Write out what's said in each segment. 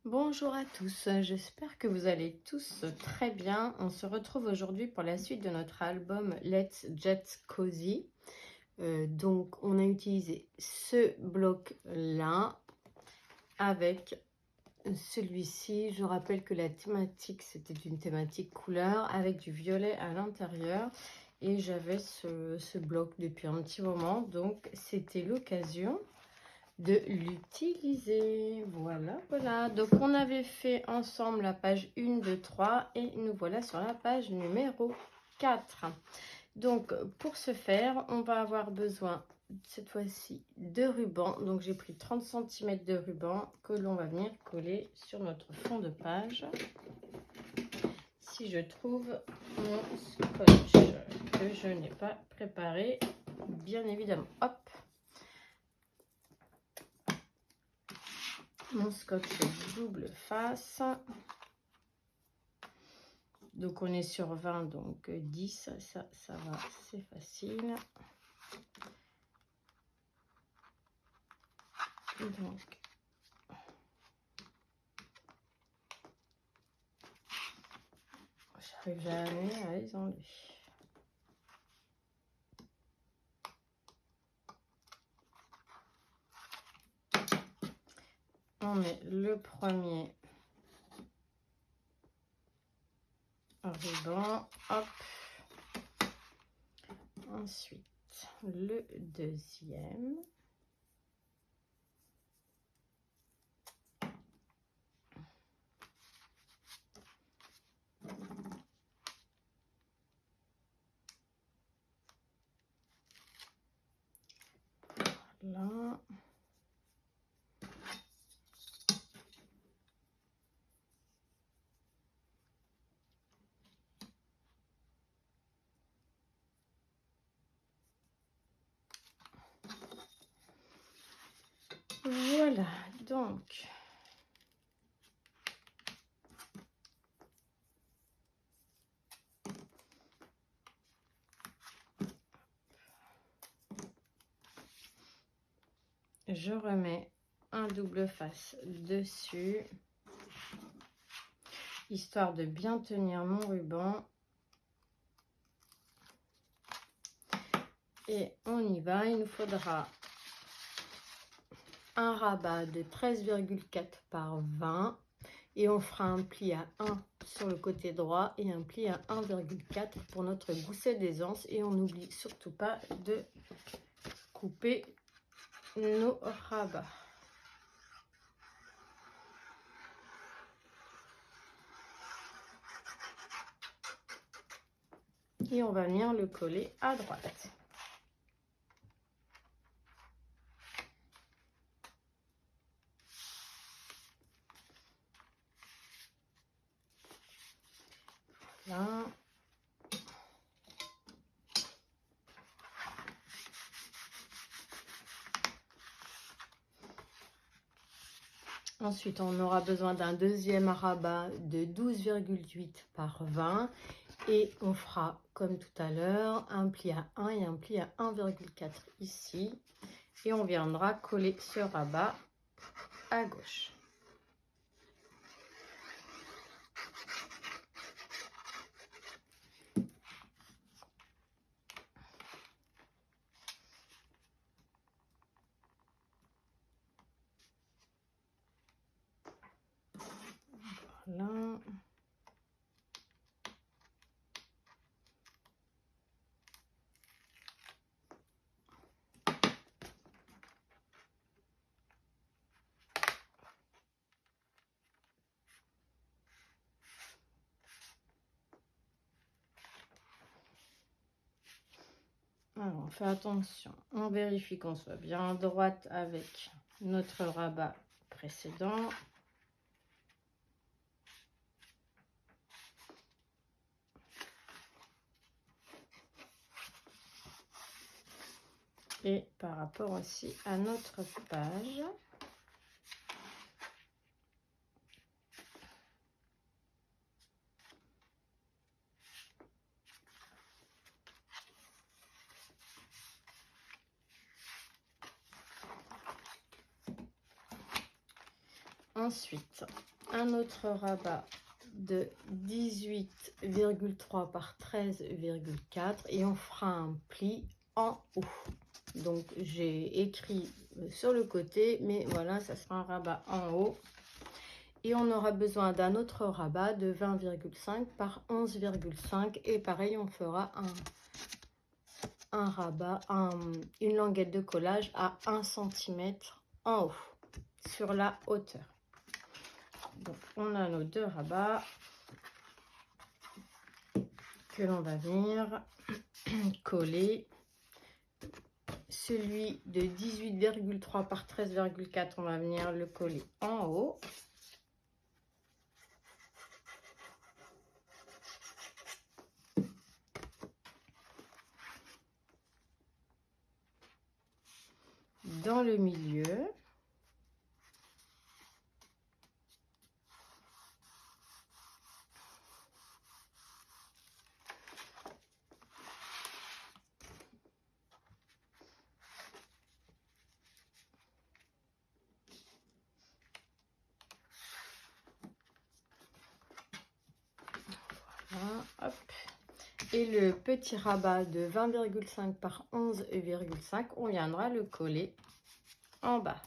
Bonjour à tous, j'espère que vous allez tous très bien. On se retrouve aujourd'hui pour la suite de notre album Let's Get Cozy. Donc on a utilisé ce bloc-là avec celui-ci. Je rappelle que la thématique, c'était une thématique couleur avec du violet à l'intérieur. Et j'avais ce bloc depuis un petit moment, donc c'était l'occasion de l'utiliser. Voilà. Donc, on avait fait ensemble la page 1, 2, 3 et nous voilà sur la page numéro 4. Donc, pour ce faire, on va avoir besoin cette fois-ci de ruban. Donc, j'ai pris 30 cm de ruban que l'on va venir coller sur notre fond de page. Si je trouve mon scotch que je n'ai pas préparé, bien évidemment. Hop! Mon scotch double face. Donc on est sur 20, donc 10, ça va, c'est facile. Donc j'arrive jamais à les enlever. On met le premier ruban, hop. Ensuite le deuxième. Là. Voilà, donc je remets un double face dessus, histoire de bien tenir mon ruban. Et on y va, il nous faudra un rabat de 13,4 par 20 et on fera un pli à 1 sur le côté droit et un pli à 1,4 pour notre gousset d'aisance. Et on n'oublie surtout pas de couper nos rabats. Et on va venir le coller à droite. Là. Ensuite, on aura besoin d'un deuxième rabat de 12,8 par 20 et on fera, comme tout à l'heure, un pli à 1 et un pli à 1,4 ici. Et on viendra coller ce rabat à gauche. Voilà. Alors, on fait attention, on vérifie qu'on soit bien à droite avec notre rabat précédent. Et par rapport aussi à notre page. Ensuite, un autre rabat de 18,3 par 13,4 et on fera un pli en haut. Donc j'ai écrit sur le côté, mais voilà, ça sera un rabat en haut. Et on aura besoin d'un autre rabat de 20,5 par 11,5 et pareil, on fera un rabat, une languette de collage à 1 cm en haut sur la hauteur. Donc on a nos deux rabats que l'on va venir coller. Celui de 18,3 par 13,4, on va venir le coller en haut. Dans le milieu. Voilà, hop. Et le petit rabat de 20,5 par 11,5, on viendra le coller en bas.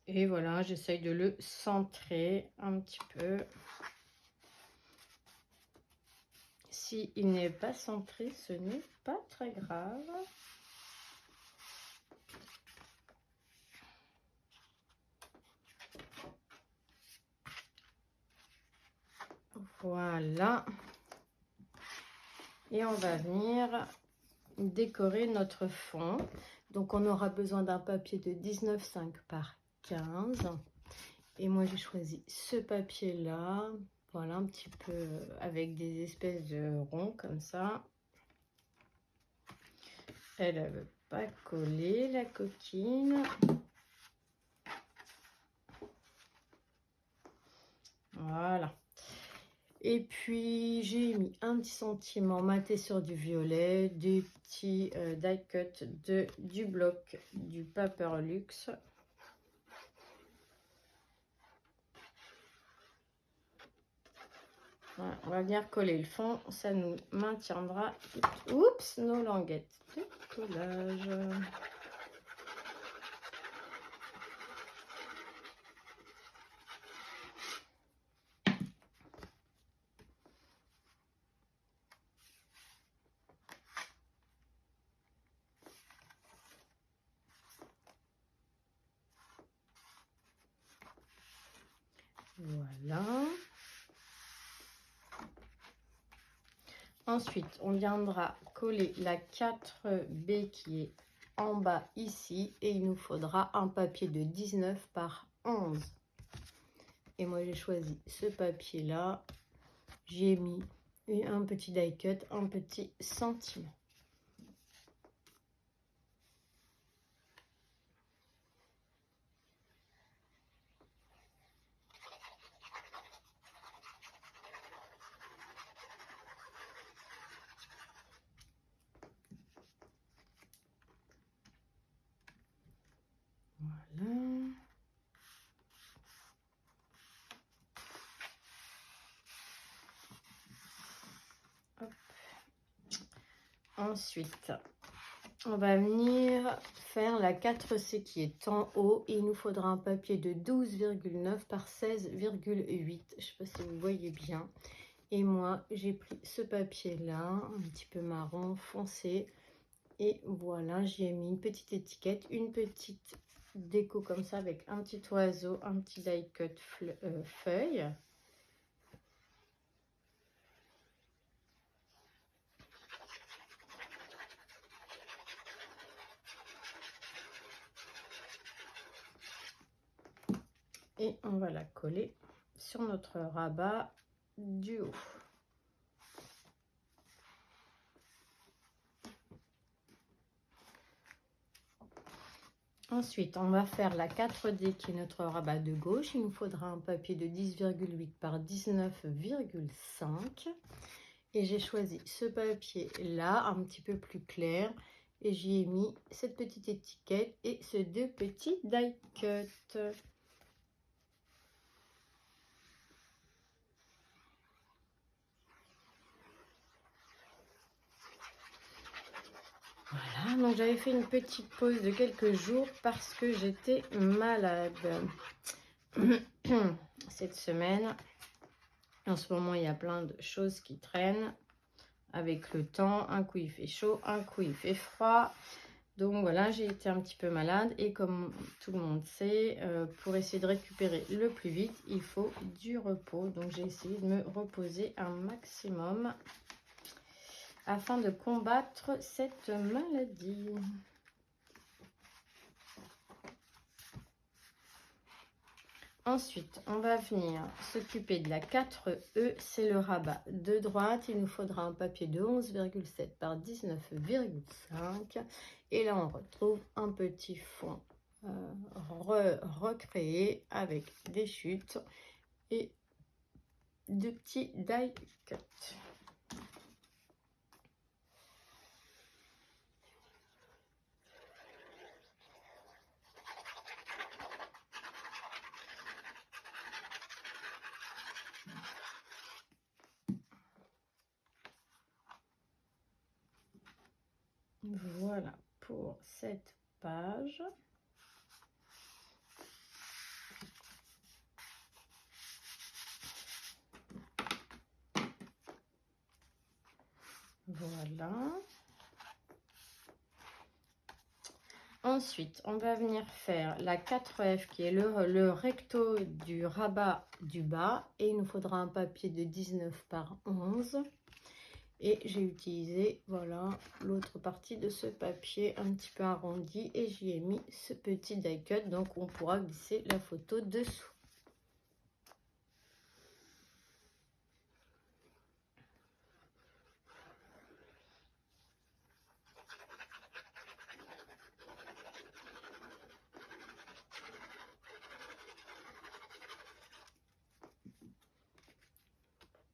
Et voilà, j'essaye de le centrer un petit peu. Si il n'est pas centré, ce n'est pas très grave. Voilà. Et on va venir décorer notre fond. Donc on aura besoin d'un papier de 19,5 par 15. Et moi j'ai choisi ce papier là. Voilà, un petit peu avec des espèces de ronds comme ça. Elle ne veut pas coller, la coquine. Voilà. Et puis j'ai mis un petit sentiment maté sur du violet, des petits die cut du bloc du Paper Luxe. Voilà, on va venir coller le fond, ça nous maintiendra oups, nos languettes de collage. Voilà. Ensuite, on viendra coller la 4B qui est en bas ici et il nous faudra un papier de 19 par 11. Et moi, j'ai choisi ce papier-là. J'ai mis un petit die cut, un petit sentiment. Voilà. Hop. Ensuite, on va venir faire la 4C qui est en haut. Et il nous faudra un papier de 12,9 par 16,8. Je ne sais pas si vous voyez bien. Et moi, j'ai pris ce papier-là, un petit peu marron foncé. Et voilà, j'y ai mis une petite étiquette, une petite déco comme ça avec un petit oiseau, un petit die cut feuille. Et on va la coller sur notre rabat du haut. Ensuite, on va faire la 4D qui est notre rabat de gauche. Il nous faudra un papier de 10,8 par 19,5. Et j'ai choisi ce papier-là, un petit peu plus clair. Et j'y ai mis cette petite étiquette et ces deux petits die cut. Voilà, donc j'avais fait une petite pause de quelques jours parce que j'étais malade cette semaine. En ce moment, il y a plein de choses qui traînent avec le temps. Un coup, il fait chaud, un coup, il fait froid. Donc voilà, j'ai été un petit peu malade et comme tout le monde sait, pour essayer de récupérer le plus vite, il faut du repos. Donc j'ai essayé de me reposer un maximum afin de combattre cette maladie. Ensuite, on va venir s'occuper de la 4E, c'est le rabat de droite. Il nous faudra un papier de 11,7 par 19,5. Et là, on retrouve un petit fond recréé avec des chutes et de petits die cut. Voilà pour cette page. Voilà. Ensuite, on va venir faire la 4F qui est le recto du rabat du bas. Et il nous faudra un papier de 19 par 11. Et j'ai utilisé, voilà, l'autre partie de ce papier un petit peu arrondi. Et j'y ai mis ce petit die cut. Donc, on pourra glisser la photo dessous.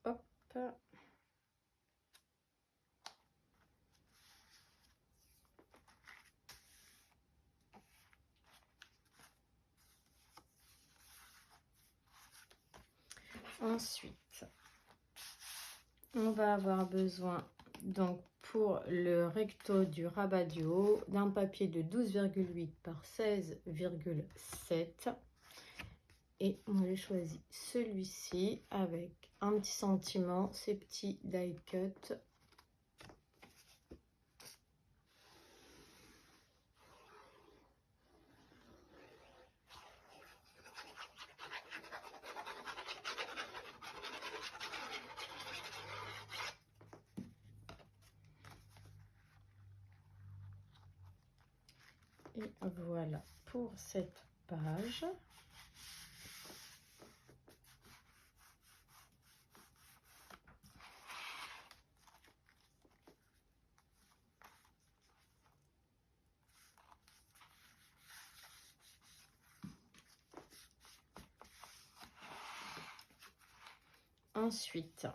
Hop. Ensuite, on va avoir besoin, donc pour le recto du rabat du haut, d'un papier de 12,8 par 16,7. Et moi j'ai choisi celui-ci avec un petit sentiment, ces petits die cut. Et voilà pour cette page. Ensuite,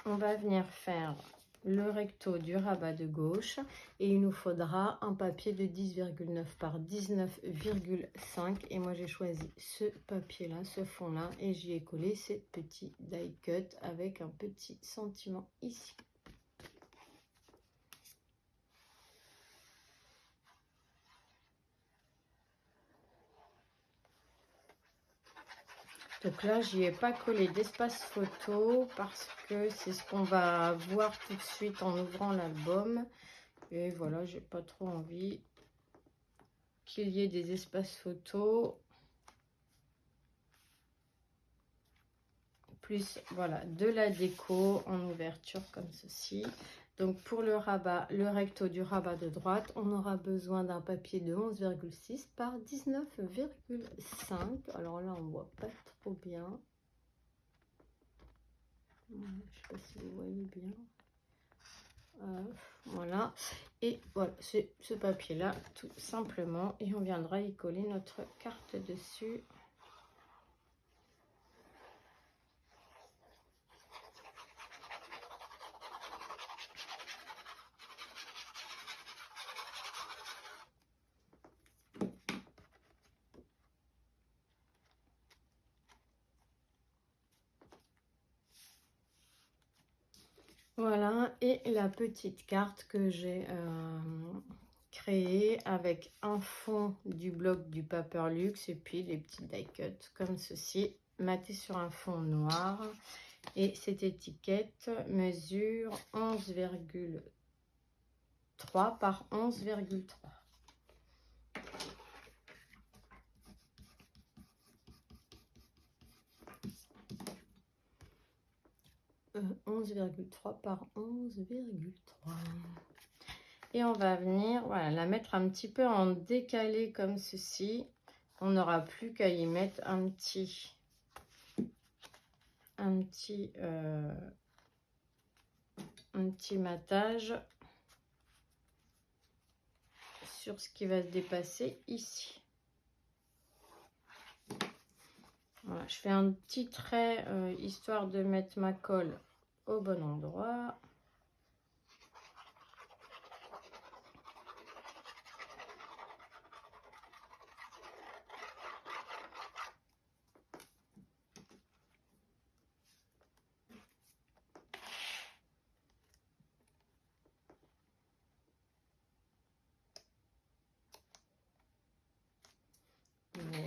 on va venir faire le recto du rabat de gauche et il nous faudra un papier de 10,9 par 19,5 et moi j'ai choisi ce papier là, ce fond là, et j'y ai collé ces petits die cut avec un petit sentiment ici. Donc là, j'y ai pas collé d'espace photo parce que c'est ce qu'on va voir tout de suite en ouvrant l'album. Et voilà, j'ai pas trop envie qu'il y ait des espaces photos. Plus, voilà, de la déco en ouverture comme ceci. Donc pour le rabat, le recto du rabat de droite, on aura besoin d'un papier de 11,6 par 19,5. Alors là, on voit pas trop bien. Je sais pas si vous voyez bien. Voilà, et voilà, c'est ce papier là tout simplement, et on viendra y coller notre carte dessus. Voilà, et la petite carte que j'ai créée avec un fond du bloc du Paperlux et puis des petites die cut comme ceci, maté sur un fond noir. Et cette étiquette mesure 11,3 par 11,3. 11,3 par 11,3. Et on va venir, voilà, la mettre un petit peu en décalé comme ceci. On n'aura plus qu'à y mettre un petit matage sur ce qui va se dépasser ici. Voilà, je fais un petit trait histoire de mettre ma colle au bon endroit. Voilà.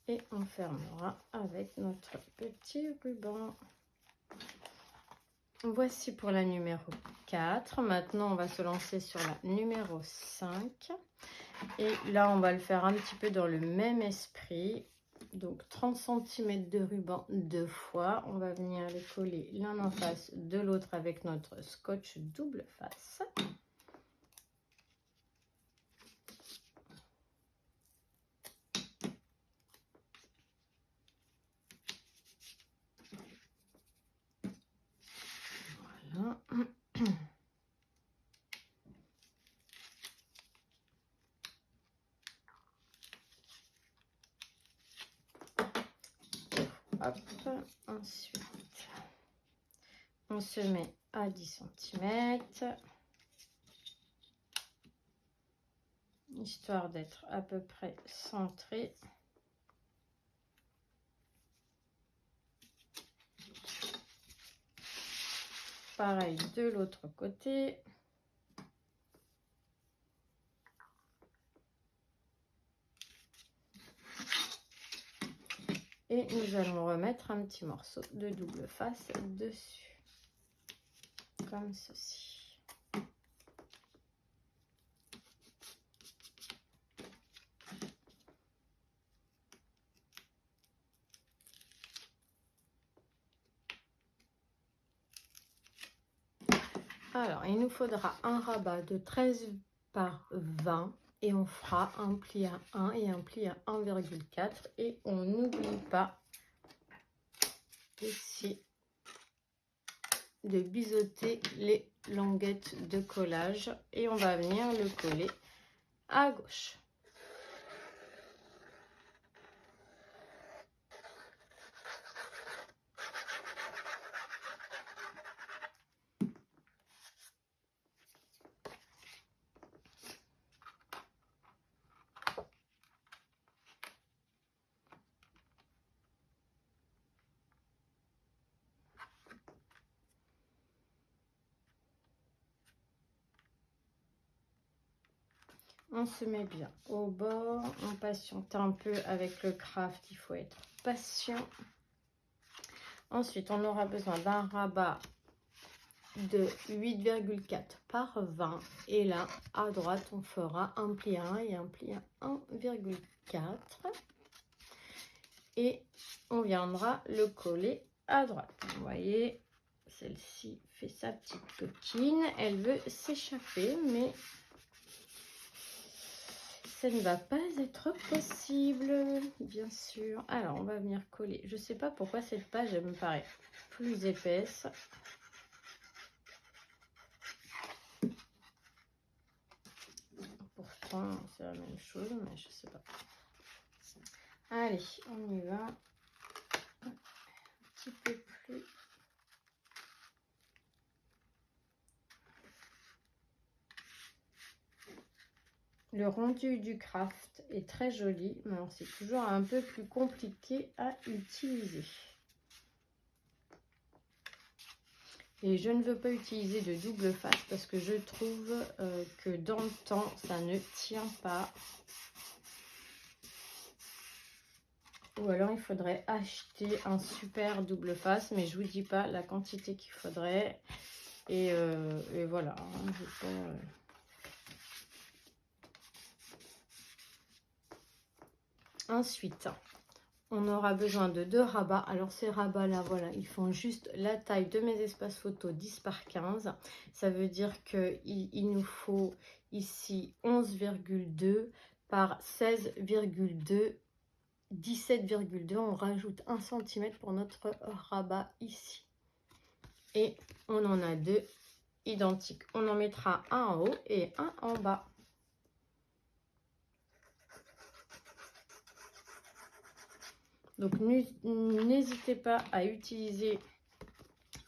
Et on fermera avec notre petit ruban. Voici pour la numéro 4. Maintenant, on va se lancer sur la numéro 5. Et là, on va le faire un petit peu dans le même esprit. Donc, 30 cm de ruban 2 fois. On va venir les coller l'un en face de l'autre avec notre scotch double face. Voilà. Hop, ensuite, on se met à 10 cm, histoire d'être à peu près centré. Pareil de l'autre côté. Et nous allons remettre un petit morceau de double face dessus, comme ceci. Alors, il nous faudra un rabat de 13 par 20 et on fera un pli à 1 et un pli à 1,4 et on n'oublie pas ici de biseauter les languettes de collage et on va venir le coller à gauche. On se met bien au bord, on patiente un peu avec le craft, il faut être patient. Ensuite, on aura besoin d'un rabat de 8,4 par 20 et là, à droite, on fera un pli à 1 et un pli à 1,4 et on viendra le coller à droite. Vous voyez, celle-ci fait sa petite coquine, elle veut s'échapper, mais ça ne va pas être possible, bien sûr. Alors, on va venir coller. Je ne sais pas pourquoi cette page, elle me paraît plus épaisse. crois, c'est la même chose, mais je sais pas. Allez, on y va. Un petit peu plus. Le rendu du craft est très joli, mais c'est toujours un peu plus compliqué à utiliser. Et je ne veux pas utiliser de double face parce que je trouve que dans le temps, ça ne tient pas. Ou alors, il faudrait acheter un super double face, mais je vous dis pas la quantité qu'il faudrait. Et voilà. Hein, je vais pas, Ensuite, on aura besoin de 2 rabats. Alors ces rabats là, voilà, ils font juste la taille de mes espaces photos 10 par 15. Ça veut dire qu'il nous faut ici 11,2 par 16,2, 17,2. On rajoute 1 cm pour notre rabat ici. Et on en a 2 identiques. On en mettra un en haut et un en bas. Donc n'hésitez pas à utiliser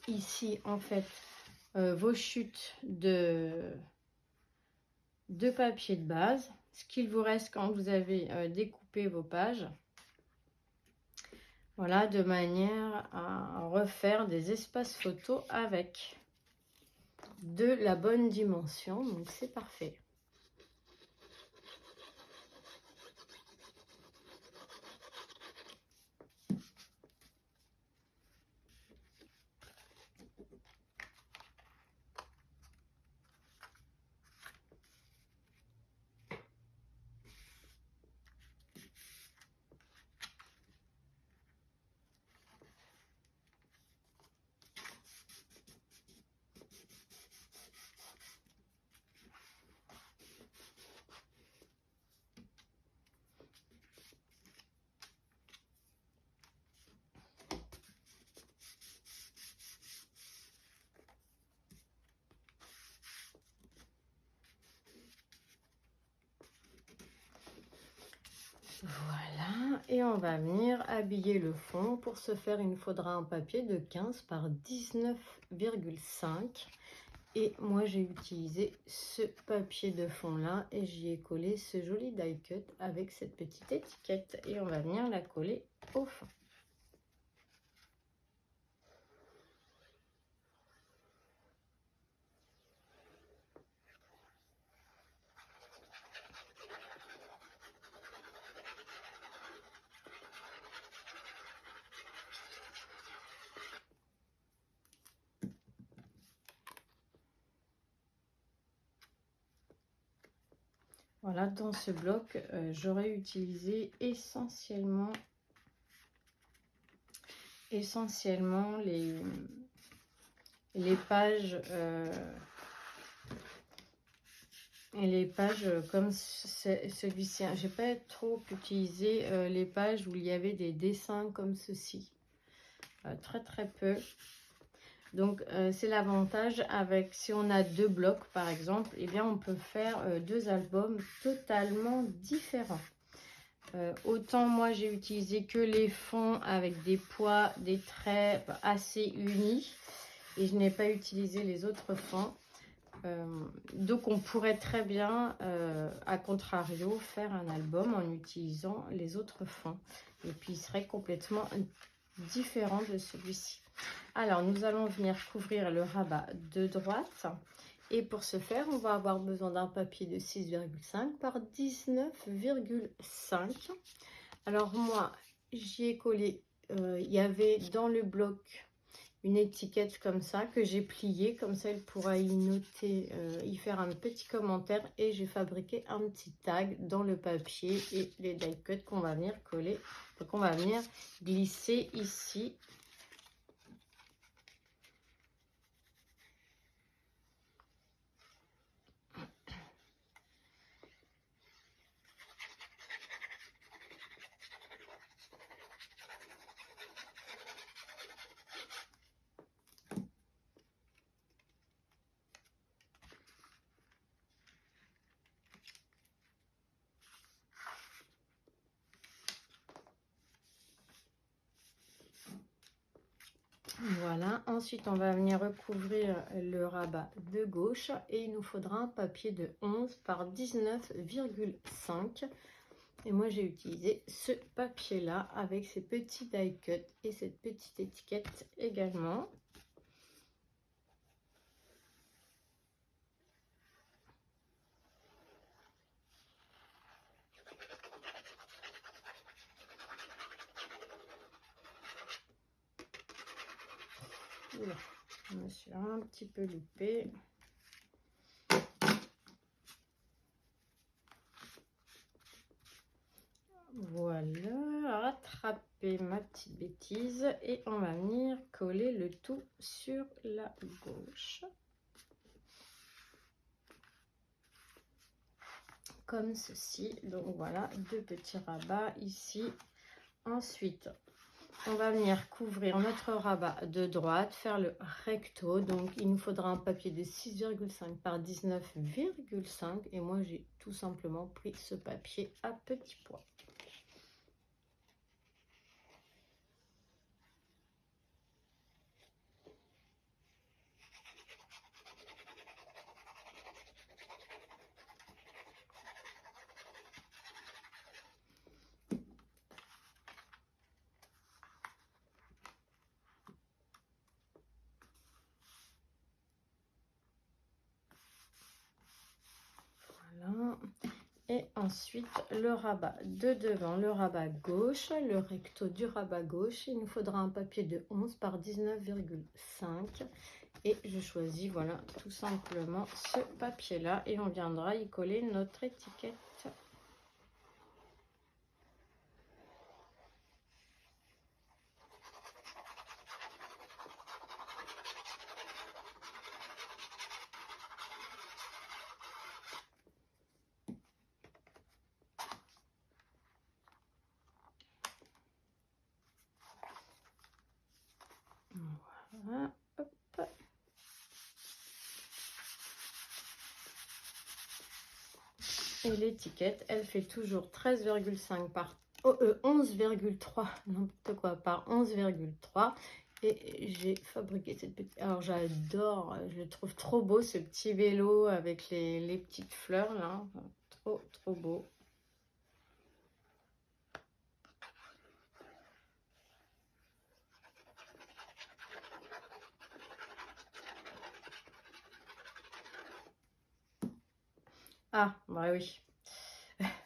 ici en fait vos chutes de papier de base, ce qu'il vous reste quand vous avez découpé vos pages. Voilà, de manière à refaire des espaces photos avec de la bonne dimension, donc c'est parfait. Voilà, et on va venir habiller le fond. Pour ce faire, il nous faudra un papier de 15 par 19,5. Et moi, j'ai utilisé ce papier de fond là et j'y ai collé ce joli die cut avec cette petite étiquette. Et on va venir la coller au fond. Voilà, dans ce bloc, j'aurais utilisé essentiellement les pages comme celui-ci. J'ai pas trop utilisé les pages où il y avait des dessins comme ceci. Très très peu. Donc c'est l'avantage avec, si on a 2 blocs par exemple, eh bien on peut faire 2 albums totalement différents. Autant moi j'ai utilisé que les fonds avec des poids, des traits assez unis et je n'ai pas utilisé les autres fonds. Donc on pourrait très bien, à contrario, faire un album en utilisant les autres fonds. Et puis il serait complètement différent de celui-ci. Alors nous allons venir couvrir le rabat de droite. Et pour ce faire, on va avoir besoin d'un papier de 6,5 par 19,5. Alors moi, j'y ai collé, il y avait dans le bloc une étiquette comme ça que j'ai pliée, comme ça elle pourra y noter, y faire un petit commentaire, et j'ai fabriqué un petit tag dans le papier et les die cuts qu'on va venir coller, qu'on va venir glisser ici. Voilà, ensuite on va venir recouvrir le rabat de gauche et il nous faudra un papier de 11 par 19,5. Et moi j'ai utilisé ce papier là avec ces petits die cut et cette petite étiquette également. Oula, je me suis un petit peu loupée. Voilà, rattraper ma petite bêtise et on va venir coller le tout sur la gauche. Comme ceci. Donc voilà, deux petits rabats ici. Ensuite, on va venir couvrir notre rabat de droite, faire le recto. Donc il nous faudra un papier de 6,5 par 19,5 et moi j'ai tout simplement pris ce papier à petits pois. Voilà. Et ensuite, le rabat de devant, le rabat gauche, le recto du rabat gauche. Il nous faudra un papier de 11 par 19,5. Et je choisis, voilà, tout simplement ce papier-là. Et on viendra y coller notre étiquette. Voilà, hop. Et l'étiquette, elle fait toujours 13,5 par 11,3, n'importe quoi, par 11,3. Et j'ai fabriqué cette petite... Alors j'adore, je le trouve trop beau, ce petit vélo avec les petites fleurs là. Trop, trop beau. Ah, bah oui.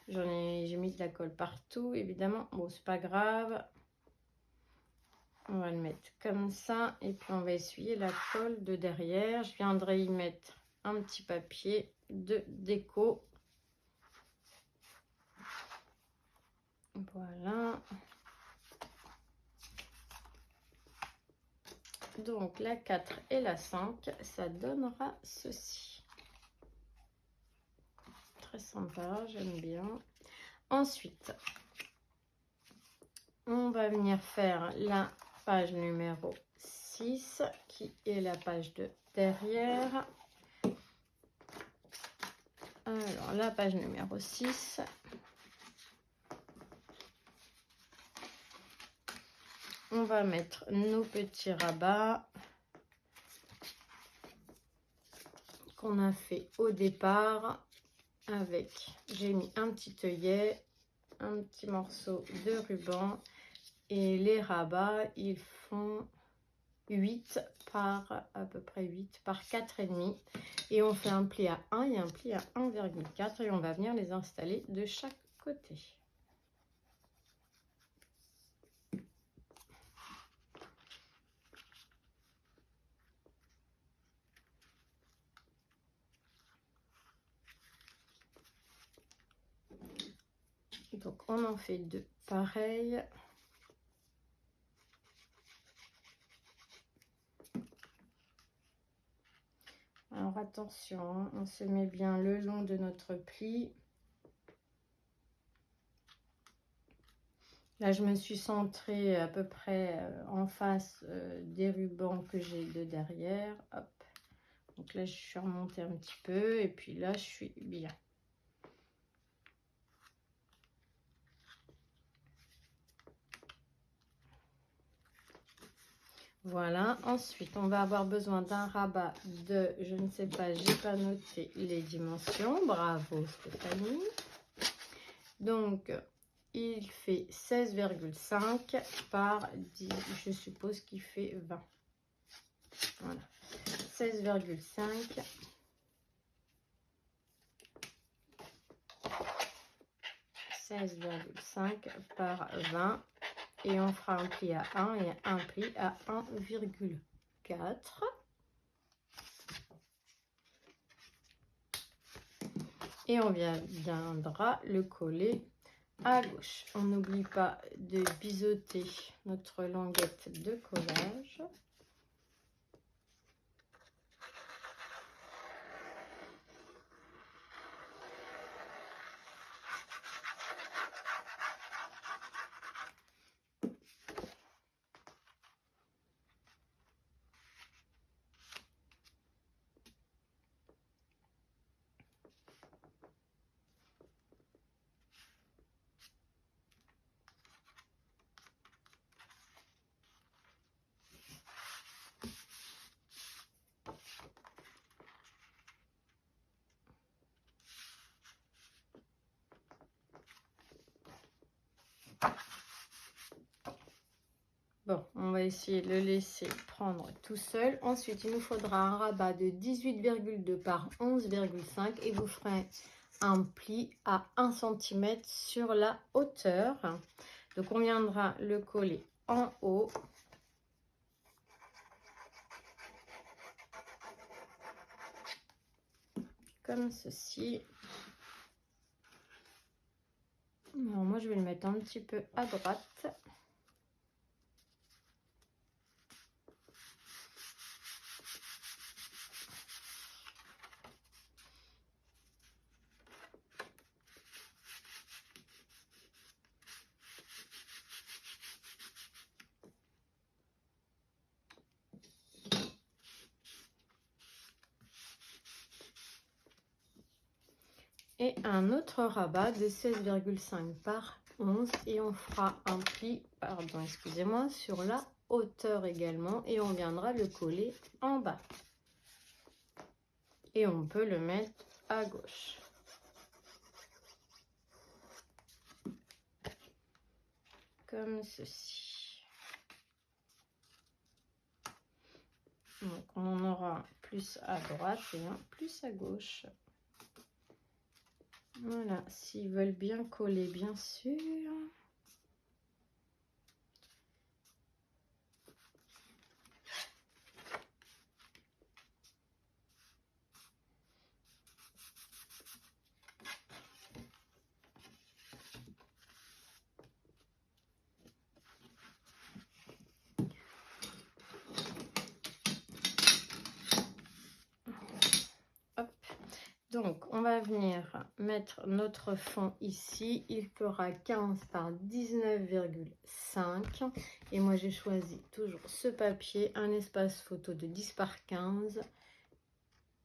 J'ai mis de la colle partout, évidemment. Bon, c'est pas grave. On va le mettre comme ça. Et puis, on va essuyer la colle de derrière. Je viendrai y mettre un petit papier de déco. Voilà. Donc, la 4 et la 5, ça donnera ceci. Très sympa, j'aime bien. Ensuite, on va venir faire la page numéro 6, qui est la page de derrière. Alors, la page numéro 6. On va mettre nos petits rabats qu'on a fait au départ avec, j'ai mis un petit œillet, un petit morceau de ruban et les rabats, ils font 8 par à peu près 8 par 4,5 et on fait un pli à 1 et un pli à 1,4 et on va venir les installer de chaque côté. Donc on en fait deux pareils. Alors attention, on se met bien le long de notre pli. Là, je me suis centrée à peu près en face des rubans que j'ai de derrière. Hop. Donc là, je suis remontée un petit peu et puis là, je suis bien. Voilà, ensuite on va avoir besoin d'un rabat de, je ne sais pas, j'ai pas noté les dimensions, bravo Stéphanie. Donc il fait 16,5 par 10, je suppose qu'il fait 20. Voilà, 16,5 par 20. Et on fera un pli à 1 et un pli à 1,4. Et on viendra le coller à gauche. On n'oublie pas de biseauter notre languette de collage. Bon, on va essayer de le laisser prendre tout seul. Ensuite, il nous faudra un rabat de 18,2 par 11,5 et vous ferez un pli à 1 cm sur la hauteur. Donc, on viendra le coller en haut. Comme ceci. Alors, moi, je vais le mettre un petit peu à droite. Et un autre rabat de 16,5 par 11 et on fera un pli, pardon, excusez-moi, sur la hauteur également et on viendra le coller en bas. Et on peut le mettre à gauche. Comme ceci. Donc on en aura un plus à droite et un plus à gauche. Voilà, s'ils veulent bien coller, bien sûr. Donc, on va venir mettre notre fond ici. Il fera 15 par 19,5. Et moi, j'ai choisi toujours ce papier, un espace photo de 10 par 15,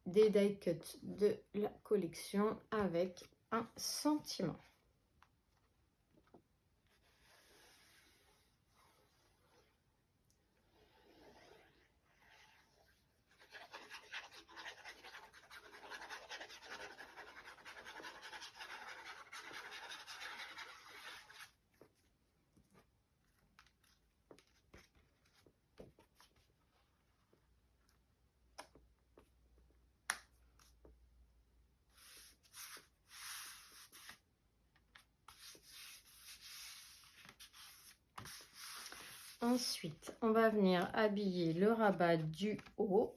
des die cuts de la collection avec un sentiment. Ensuite, on va venir habiller le rabat du haut.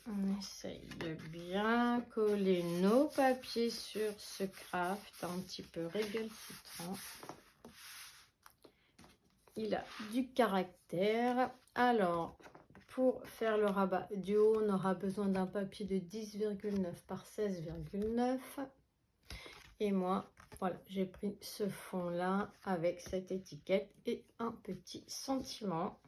On essaye de bien coller nos papiers sur ce craft, un petit peu récalcitrant. Il a du caractère. Alors, pour faire le rabat du haut, on aura besoin d'un papier de 10,9 par 16,9. Et moi, voilà, j'ai pris ce fond-là avec cette étiquette et un petit sentiment.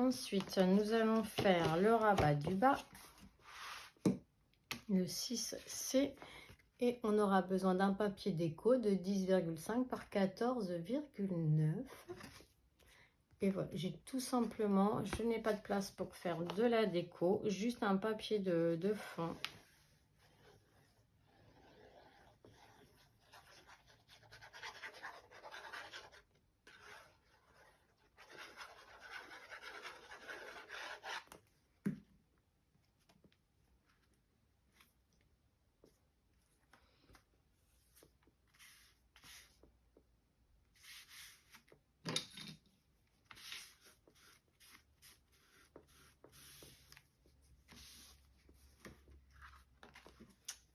Ensuite, nous allons faire le rabat du bas, le 6C, et on aura besoin d'un papier déco de 10,5 par 14,9. Et voilà, j'ai tout simplement, je n'ai pas de place pour faire de la déco, juste un papier de fond.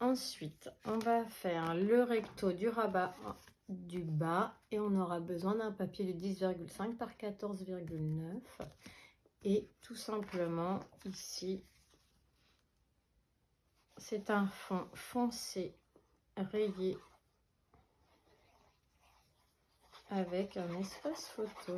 Ensuite, on va faire le recto du rabat du bas et on aura besoin d'un papier de 10,5 par 14,9 et tout simplement ici, c'est un fond foncé rayé avec un espace photo.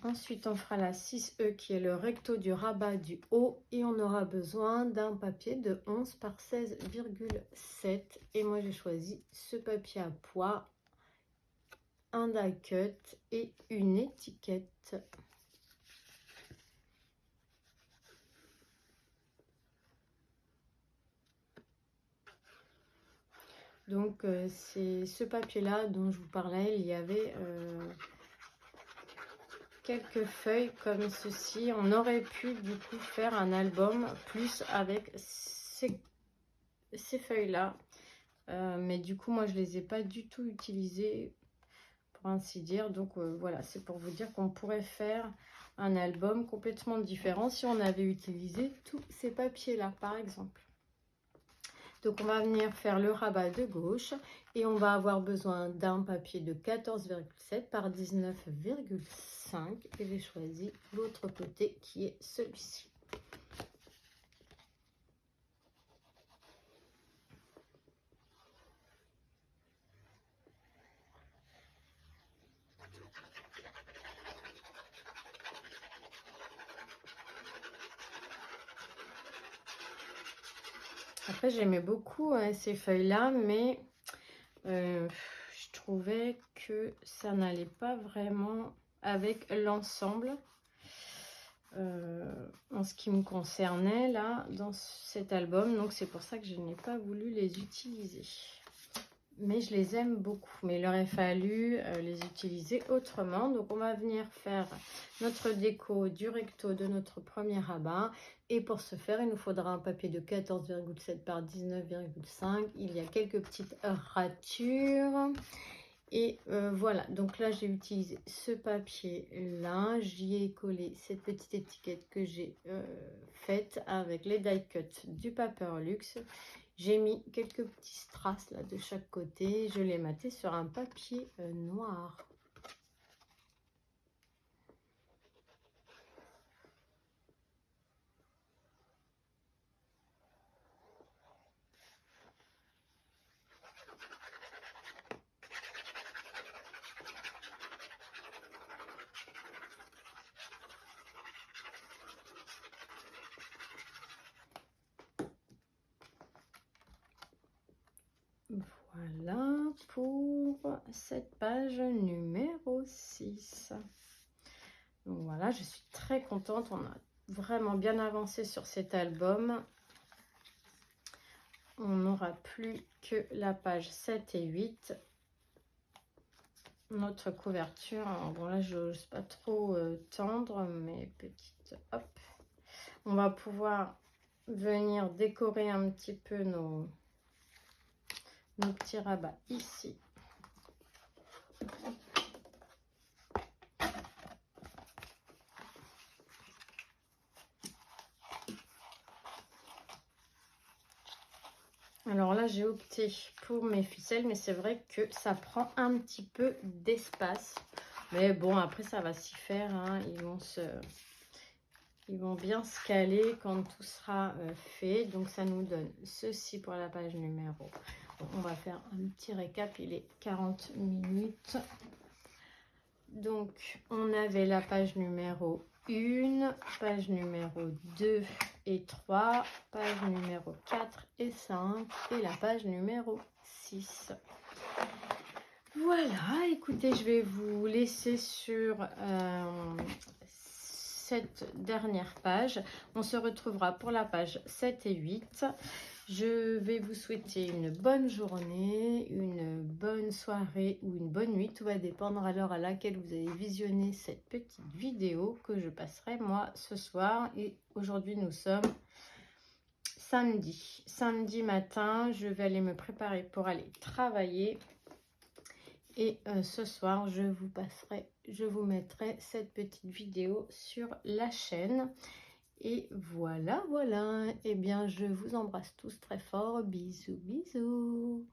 Ensuite, on fera la 6E qui est le recto du rabat du haut et on aura besoin d'un papier de 11 par 16,7 et moi j'ai choisi ce papier à pois, un die cut et une étiquette. Donc c'est ce papier là dont je vous parlais, il y avait quelques feuilles comme ceci. On aurait pu du coup faire un album plus avec ces feuilles là, mais du coup moi je les ai pas du tout utilisées pour ainsi dire. Donc voilà, c'est pour vous dire qu'on pourrait faire un album complètement différent si on avait utilisé tous ces papiers là par exemple. Donc on va venir faire le rabat de gauche et on va avoir besoin d'un papier de 14,7 par 19,5 et j'ai choisi l'autre côté qui est celui-ci. Après j'aimais beaucoup ces feuilles là, mais je trouvais que ça n'allait pas vraiment avec l'ensemble en ce qui me concernait là dans cet album, donc c'est pour ça que je n'ai pas voulu les utiliser, mais je les aime beaucoup, mais il aurait fallu les utiliser autrement. Donc on va venir faire notre déco du recto de notre premier rabat et pour ce faire il nous faudra un papier de 14,7 par 19,5. Il y a quelques petites ratures et voilà, donc là j'ai utilisé ce papier là, j'y ai collé cette petite étiquette que j'ai faite avec les die cut du Paperluxe. J'ai mis quelques petits strass là de chaque côté, je l'ai maté sur un papier noir. Voilà pour cette page numéro 6. Donc voilà, je suis très contente, on a vraiment bien avancé sur cet album. On n'aura plus que la page 7 et 8. Notre couverture, alors bon là je n'ose pas trop tendre, mais petite, hop. On va pouvoir venir décorer un petit peu nos petits rabats ici. Alors là, j'ai opté pour mes ficelles, mais c'est vrai que ça prend un petit peu d'espace. Mais bon, après, ça va s'y faire, hein. Ils vont bien se caler quand tout sera fait. Donc, ça nous donne ceci pour la page numéro. Bon, on va faire un petit récap. Il est 40 minutes. Donc, on avait la page numéro 1, page numéro 2 et 3, page numéro 4 et 5 et la page numéro 6. Voilà, écoutez, je vais vous laisser sur cette dernière page. On se retrouvera pour la page 7 et 8. Je vais vous souhaiter une bonne journée, une bonne soirée ou une bonne nuit. Tout va dépendre à l'heure à laquelle vous allez visionner cette petite vidéo que je passerai moi ce soir. Et aujourd'hui, nous sommes samedi. Samedi matin, je vais aller me préparer pour aller travailler. Et ce soir, je vous mettrai cette petite vidéo sur la chaîne. Et voilà, voilà. Eh bien, je vous embrasse tous très fort. Bisous, bisous.